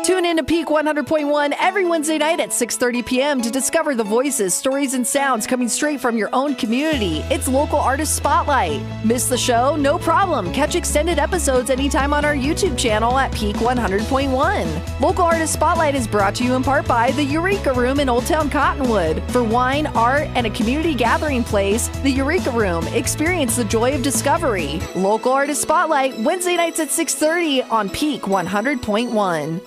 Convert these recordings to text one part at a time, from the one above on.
Tune in to Peak 100.1 every Wednesday night at 6:30 p.m. to discover the voices, stories, and sounds coming straight from your own community. It's Local Artist Spotlight. Miss the show? No problem. Catch extended episodes anytime on our YouTube channel at Peak 100.1. Local Artist Spotlight is brought to you in part by the Eureka Room in Old Town Cottonwood. For wine, art, and a community gathering place, the Eureka Room. Experience the joy of discovery. Local Artist Spotlight, Wednesday nights at 6:30 on Peak 100.1.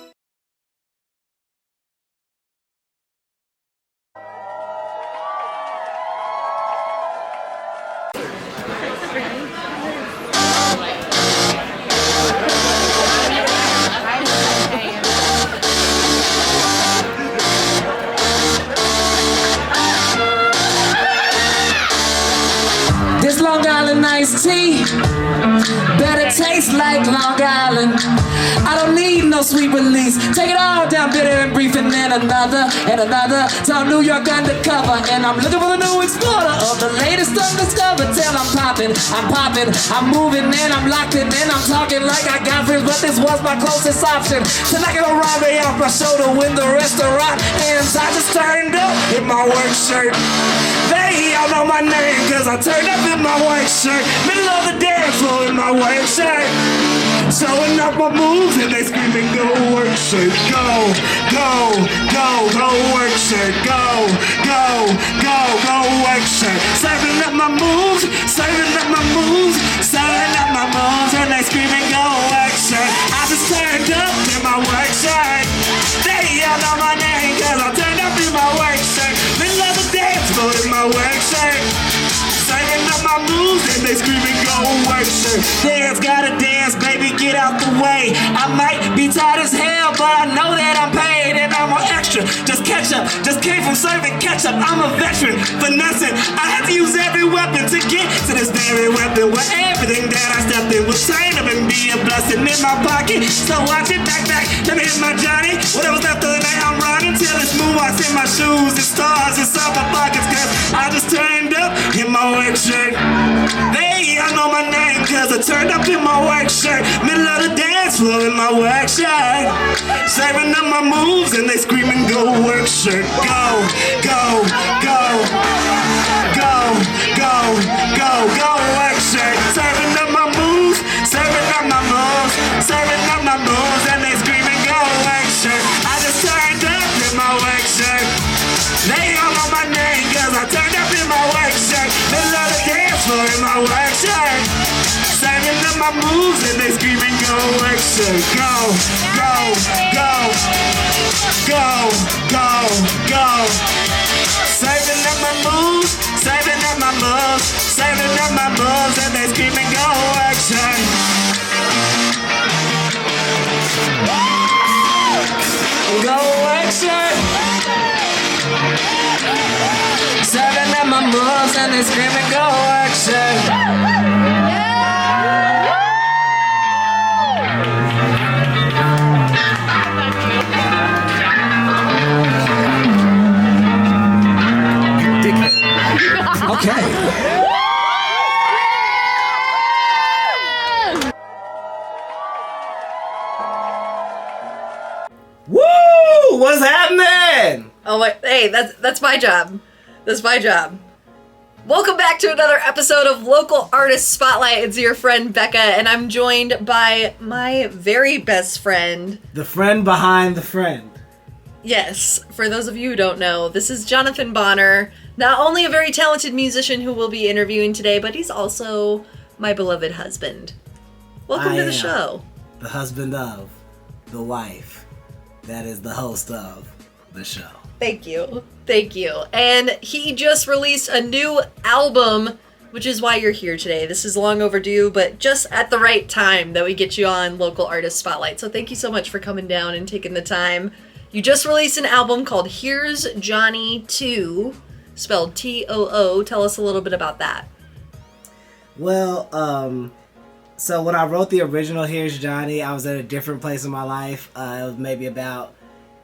This Long Island iced tea better taste like Long Island. I don't need no sweet release. Take it all down, bitter and brief, and then another and another. Till New York undercover, and I'm looking for the new explorer of the latest undiscovered. Till I'm popping, I'm moving, and I'm locked in, and I'm talking like I got friends, but this was my closest option. Till I get a robbery off my shoulder when the restaurant ends. I just turned up in my work shirt. They all know my name, cause I turned up in my white shirt. Middle of the dance floor in my white shirt. Showing off my moves and they screaming, go work shirt. Go, go, go, go work shirt. Go, go, go, go work shirt. Serving up my moves, serving up my moves, serving up my moves, and they screaming, go work shirt. I just turned up in my work shirt. They all know my name, cause I turned up in my work shirt. Middle of the dance floor in my work shirt. Serving up my moves and they screaming, go work shirt. Dance, gotta dance, baby, get out the way. I might be tired as hell, but I know that I'm paid and I'm on extra. Just catch up, just came from serving ketchup. I'm a veteran, finessing. I had to use every weapon to get to this very weapon. Where everything that I stepped in was trained up and be a blessing in my pocket. So watch it back, let me hit my Johnny. Whatever's left of the night, I'm running till it's moonwalks in my shoes and stars inside my pockets. Cause I just turned up in my work shirt. They all know my name cause I turned up in my work shirt. Middle of the dance floor in my work shirt. Serving up my moves and they screaming, go work shirt. Go, go, go, go, go, go, go work shirt. Serving up my moves, serving up my moves, serving up my moves, and they screaming, go work shirt. I just turned up in my work shirt. They all know my name cause I turned up in my work shirt. Middle of the dance floor in my work shirt. Serving up my moves and they screaming, go work shirt. Go, go, go, go, go, go. Serving up my moves, serving up my moves, serving up my moves, and they screaming, go work shirt. Go work shirt. Serving up my moves and they screaming, go work shirt. Okay. Woo! What's happening? Oh, wait, hey, that's my job. That's my job. Welcome back to another episode of Local Artist Spotlight. It's your friend Becca, and I'm joined by my very best friend. The friend behind the friend. Yes, for those of you who don't know, this is Jon Bonner. Not only a very talented musician who we'll be interviewing today, but he's also my beloved husband. Welcome to the show. The husband of, the wife, that is the host of the show. Thank you. Thank you. And he just released a new album, which is why you're here today. This is long overdue, but just at the right time that we get you on Local Artist Spotlight. So thank you so much for coming down and taking the time. You just released an album called Here's Johnny 2, spelled T-O-O. Tell us a little bit about that. Well, so when I wrote the original Here's Johnny, I was at a different place in my life. It was maybe about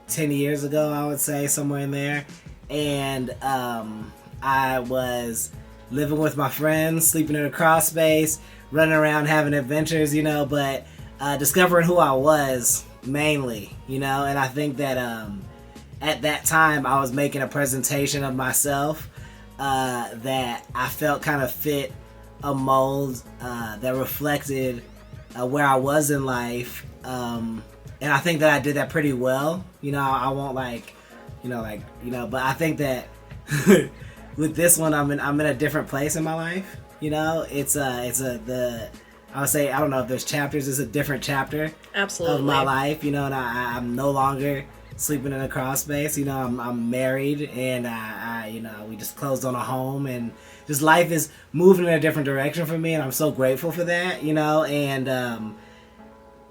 10 years ago, I would say, somewhere in there. And I was living with my friends, sleeping in a crawl space, running around having adventures, but discovering who I was mainly, you know, and I think that at that time I was making a presentation of myself that I felt kind of fit a mold that reflected where I was in life, and I think that I did that pretty well. You know, I won't but I think that with this one, I'm in a different place in my life. You know, I would say, I don't know if there's chapters. It's a different chapter Absolutely. of my life. You know, and I'm no longer sleeping in a crawl space. You know, I'm married, and we just closed on a home, and just life is moving in a different direction for me, and I'm so grateful for that. You know, and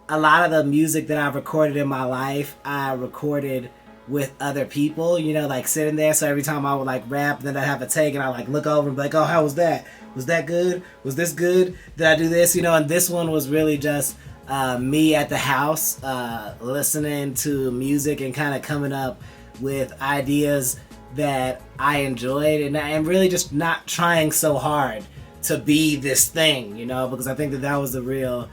a lot of the music that I've recorded in my life, I recorded with other people, you know, like sitting there. So every time I would like rap, then I'd have a take, and I like look over and be like, oh, how was that? Was that good? Was this good? Did I do this? You know, and this one was really just me at the house, listening to music and kind of coming up with ideas that I enjoyed, and really just not trying so hard to be this thing, you know, because I think that was the real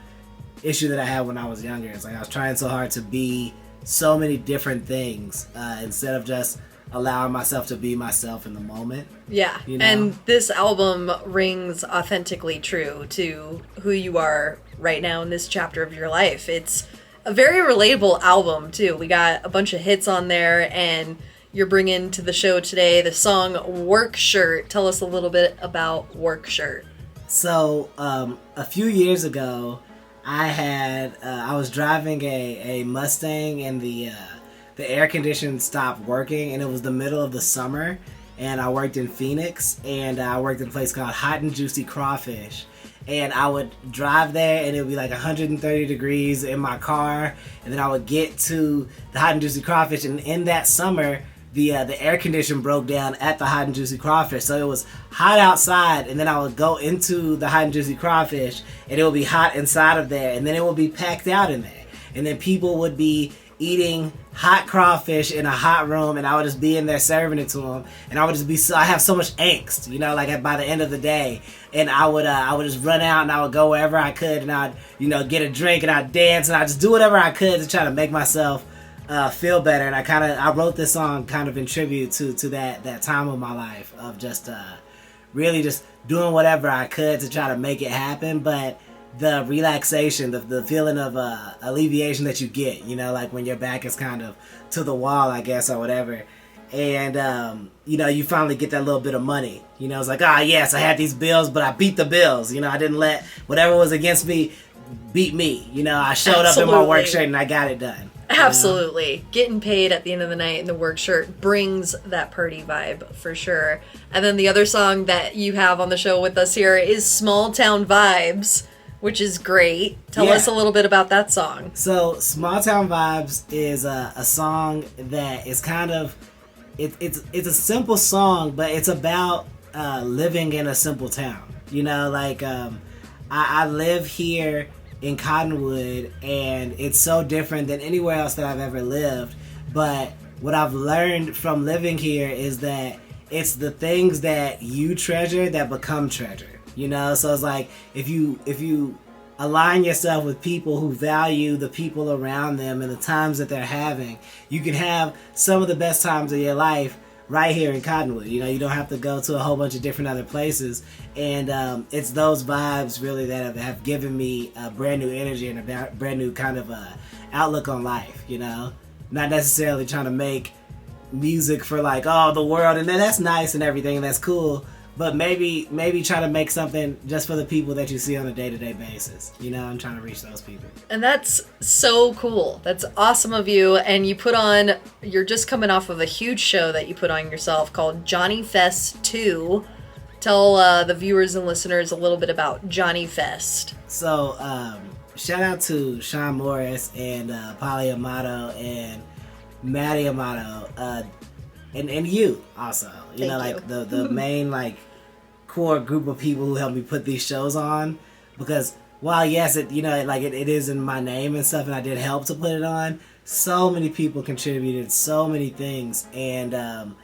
issue that I had when I was younger. It's like I was trying so hard to be so many different things instead of just allowing myself to be myself in the moment. Yeah, you know? And this album rings authentically true to who you are right now in this chapter of your life. It's a very relatable album, too. We got a bunch of hits on there, and you're bringing to the show today the song Work Shirt. Tell us a little bit about Work Shirt. So, a few years ago, I was driving a Mustang, and the air condition stopped working, and it was the middle of the summer, and I worked in Phoenix, and I worked at a place called Hot and Juicy Crawfish, and I would drive there, and it would be like 130 degrees in my car, and then I would get to the Hot and Juicy Crawfish, and in that summer, the air condition broke down at the Hot and Juicy Crawfish, so it was hot outside, and then I would go into the Hot and Juicy Crawfish, and it would be hot inside of there, and then it would be packed out in there, and then people would be eating hot crawfish in a hot room, and I would just be in there serving it to them, and I would just be I have so much angst, you know, like by the end of the day, and I would just run out, and I would go wherever I could, and I'd, you know, get a drink, and I'd dance, and I'd just do whatever I could to try to make myself feel better. And I wrote this song kind of in tribute to that time of my life of just really just doing whatever I could to try to make it happen, but the relaxation, the feeling of alleviation that you get, you know, like when your back is kind of to the wall, I guess, or whatever, and you know, you finally get that little bit of money, you know, it's like, yes, I had these bills, but I beat the bills, you know, I didn't let whatever was against me beat me, you know, I showed up in my work shirt and I got it done. Absolutely. You know? Getting paid at the end of the night in the work shirt brings that party vibe for sure. And then the other song that you have on the show with us here is Small Town Vibes, which is great. Tell us a little bit about that song. So, Small Town Vibes is a song that is kind of, it's a simple song, but it's about living in a simple town. You know, like I live here in Cottonwood, and it's so different than anywhere else that I've ever lived. But what I've learned from living here is that it's the things that you treasure that become treasure. You know, so it's like if you align yourself with people who value the people around them and the times that they're having, you can have some of the best times of your life right here in Cottonwood. You know, you don't have to go to a whole bunch of different other places, and it's those vibes really that have given me a brand new energy and a brand new kind of outlook on life. You know, not necessarily trying to make music for like, the world, and then that's nice and everything, and that's cool. But maybe try to make something just for the people that you see on a day-to-day basis. You know, I'm trying to reach those people. And that's so cool. That's awesome of you. And you're just coming off of a huge show that you put on yourself called JONNYFEST 2. Tell the viewers and listeners a little bit about JONNYFEST. So, shout out to Sean Morris and Polly Amato and Maddie Amato. And you also, you know, like the main like core group of people who helped me put these shows on, because while yes, it is in my name and stuff, and I did help to put it on, so many people contributed so many things, and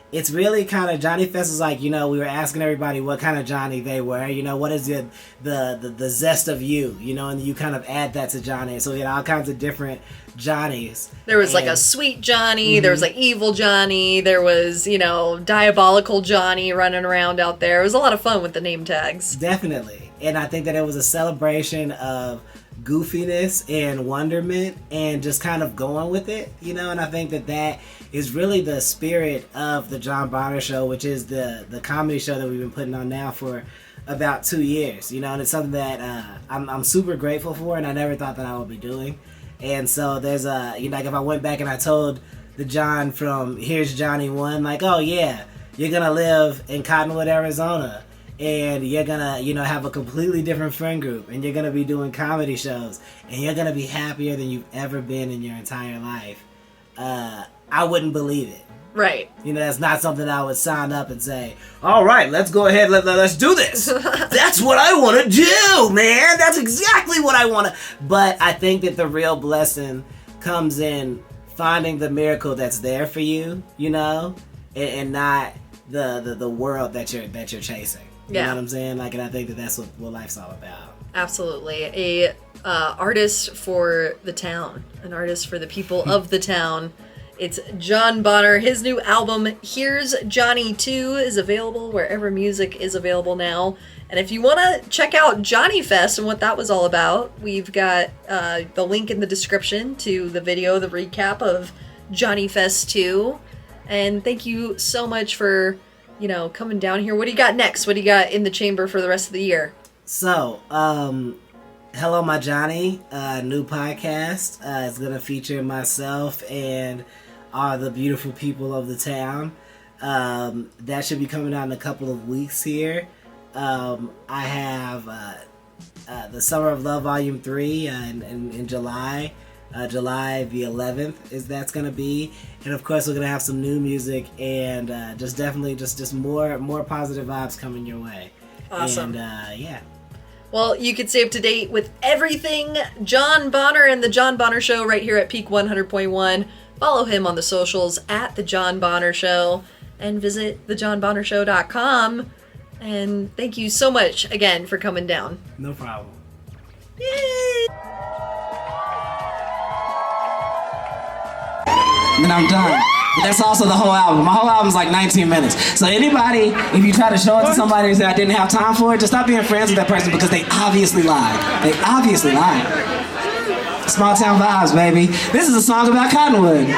it's really kind of, Johnny Fest is like, we were asking everybody what kind of Johnny they were, what is the zest of you, and you kind of add that to Johnny. So we had all kinds of different Johnnies. There was like a sweet Johnny, there was like evil Johnny, there was, diabolical Johnny running around out there. It was a lot of fun with the name tags. Definitely. And I think that it was a celebration of goofiness and wonderment and just kind of going with it, and I think that is really the spirit of the Jon Bonner Show, which is the comedy show that we've been putting on now for about 2 years, and it's something that I'm super grateful for, and I never thought that I would be doing. And so there's like if I went back and I told the John from Here's Johnny 1, like, oh yeah, you're gonna live in Cottonwood, Arizona, and you're gonna, have a completely different friend group, and you're gonna be doing comedy shows, and you're gonna be happier than you've ever been in your entire life, I wouldn't believe it. Right. That's not something I would sign up and say, all right, let's go ahead, let's do this. That's what I want to do, man. That's exactly what I want to. But I think that the real blessing comes in finding the miracle that's there for you, and not the world that you're chasing. You know what I'm saying? Like, and I think that that's what life's all about. Absolutely. A artist for the town, an artist for the people of the town. It's Jon Bonner. His new album, Here's Johnny 2, is available wherever music is available now. And if you want to check out JONNYFEST and what that was all about, we've got the link in the description to the video, the recap of JONNYFEST 2. And thank you so much for, coming down here. What do you got next? What do you got in the chamber for the rest of the year? So, Hello My Johnny, new podcast. It's going to feature myself and all the beautiful people of the town. That should be coming out in a couple of weeks here. I have the Summer of Love Volume 3 in July. July the 11th that's going to be. And of course we're going to have some new music and just definitely just more positive vibes coming your way. Awesome. And yeah. Well, you can stay up to date with everything Jon Bonner and the Jon Bonner Show right here at Peak 100.1. Follow him on the socials at The Jon Bonner Show and visit thejonbonnershow.com. And thank you so much again for coming down. No problem. Yay! Then I'm done. But that's also the whole album. My whole album's like 19 minutes. So anybody, if you try to show it to somebody and say I didn't have time for it, just stop being friends with that person because they obviously lied. They obviously lied. Small town vibes, baby. This is a song about Cottonwood. I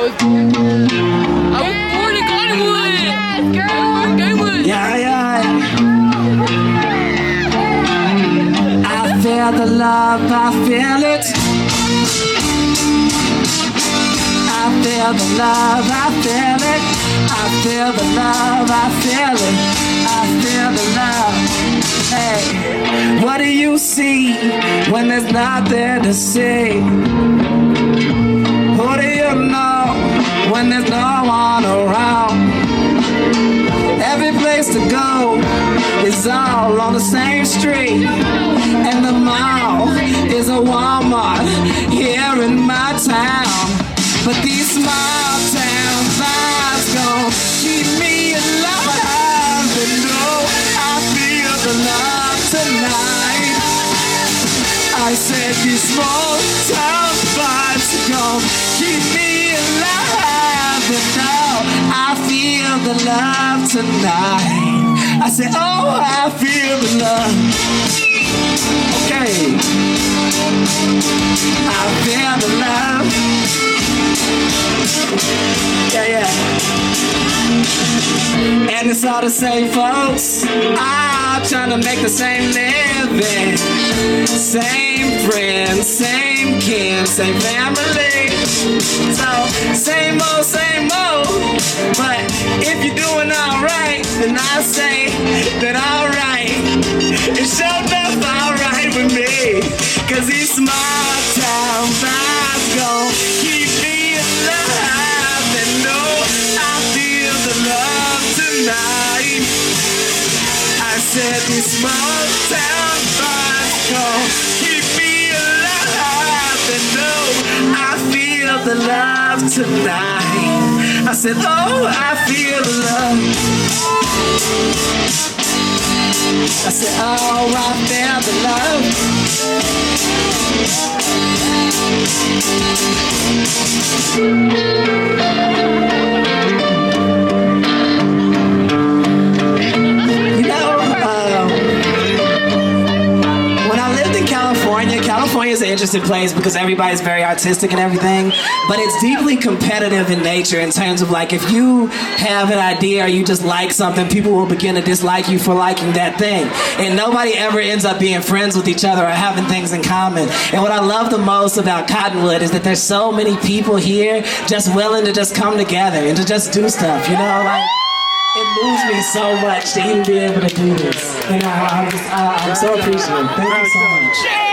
was born in Cottonwood. Yes, girl. Cottonwood. Yeah. I feel the love, I feel it. I feel the love, I feel it. I feel the love, I feel it. I feel the love. Hey, what do you see when there's nothing to see? Who do you know when there's no one around? Every place to go is all on the same street, and the mall is a Walmart here in my town. But these small town vibes gon' keep me alive, and oh, I feel the love tonight. I said these small town vibes gon' keep me alive, and oh, I feel the love tonight. I said, oh, I feel the love. Okay. I feel the love. Yeah. And it's all the same folks. I'm trying to make the same living. Same friends, same kin, same family. So, same old. But if you're doing alright, then I say that alright. It's sure enough alright with me. Cause these small town vibes gon' keep me alive. And no, I feel the love tonight. I said these small town vibes gon' keep me alive. And no, I feel the love tonight. I said, oh, I feel love. I said, oh, I feel the love. You know, when I lived in California is an interesting place because everybody's very artistic and everything, but it's deeply competitive in nature in terms of like if you have an idea or you just like something, people will begin to dislike you for liking that thing. And nobody ever ends up being friends with each other or having things in common. And what I love the most about Cottonwood is that there's so many people here just willing to just come together and to just do stuff, you know? Like, it moves me so much to even be able to do this. And I'm so appreciative. Thank you so much.